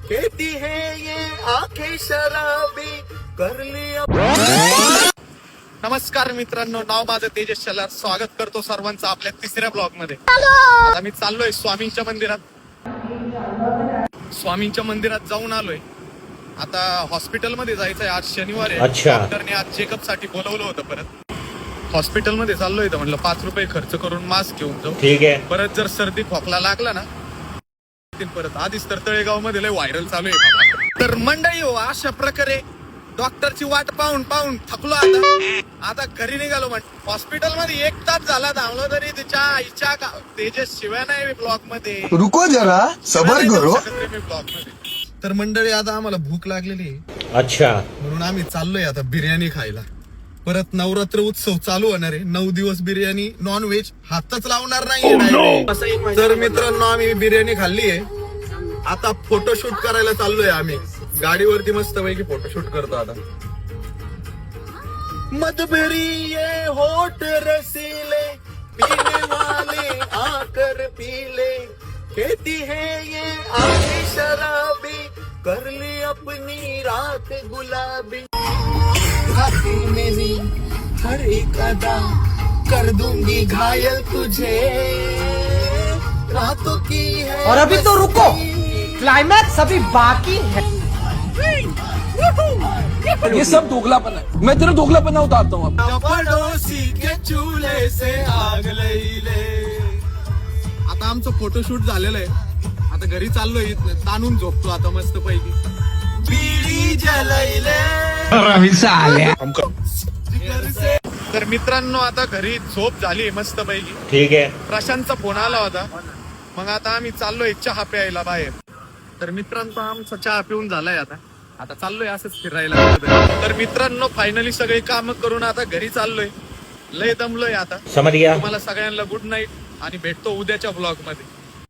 कहती है ये आंखें शराबी कर लिया। नमस्कार मित्रांनो, नाव माझं तेजस शेलार. स्वागत करतो सर्वांचं आपल्या तिसऱ्या ब्लॉग मध्ये. आता मी चाललोय स्वामींच्या मंदिरात. स्वामींच्या मंदिरात जाऊन आलोय. आता हॉस्पिटलमध्ये जायचंय. आज शनिवार आहे. डॉक्टरने आज चेकअप साठी बोलवलं होतं. परत हॉस्पिटलमध्ये चाललोय तर म्हणलं 5 रुपये खर्च करून मास्क घेऊन जाऊ. ठीक आहे. परत जर सर्दी खोकला लागला ना परत. आधीच तर तळेगाव मध्ये लय व्हायरल चालू आहे. तर मंडळी हो, अशा प्रकारे डॉक्टरची वाट पाहून पाहून थकलो. आता घरी निघालो. हॉस्पिटल मध्ये 1 तास झाला धावलो तरी तिच्या आईच्या तेजस शिवाय नाही ब्लॉक मध्ये. रुको जरा सबर करो. ब्लॉक मध्ये तर मंडळी आता आम्हाला भूक लागलेली आहे. अच्छा. म्हणून आम्ही चाललोय आता बिर्याणी खायला. परत नवरात्र उत्सव चालू होणार आहे. 9 दिवस बिर्याणी नॉन व्हेज हातच लावणार नाही. तर मित्रांनो, आम्ही बिर्याणी खाल्ली आहे. आता फोटोशूट करायला चाललोय आम्ही. गाडीवरती मस्त पैकी फोटोशूट करतो आता. मधुबरी ये होठ रसीले पीने वाले आकर पीले कहती है ये आंखें शराबी कर ली अपनी रात गुलाबी. मेरी हर एक अदा कर दूंगी घायल तुझे रातों की है. और अभी तो रुको, क्लाइमैक्स अभी बाकी है. ये सब दोगलापन है. मैं तेरा दोगलापन उतारता हूँ. पड़ोसी के चूल्हे से आग लईले. आता आमचं फोटोशूट झालेलं आहे. आता घरी चाललोय. ताणून झोपतो आता मस्त पैकी. बीडी जलैले. तर मित्रांनो, आता घरी झोप झाली मस्त पैकी. ठीक आहे. प्रशांतचा फोन आला होता. मग आता आम्ही चाललोय चहा प्यायला बाहेर. तर मित्रांनो, आमचा चहा पिऊन झालाय. आता चाललोय असंच फिरायला. तर मित्रांनो, फायनली सगळे काम करून आता घरी चाललोय. लय दमलोय आता. समज गया. तुम्हाला सगळ्यांना गुड नाईट आणि भेटतो उद्याच्या ब्लॉग मध्ये.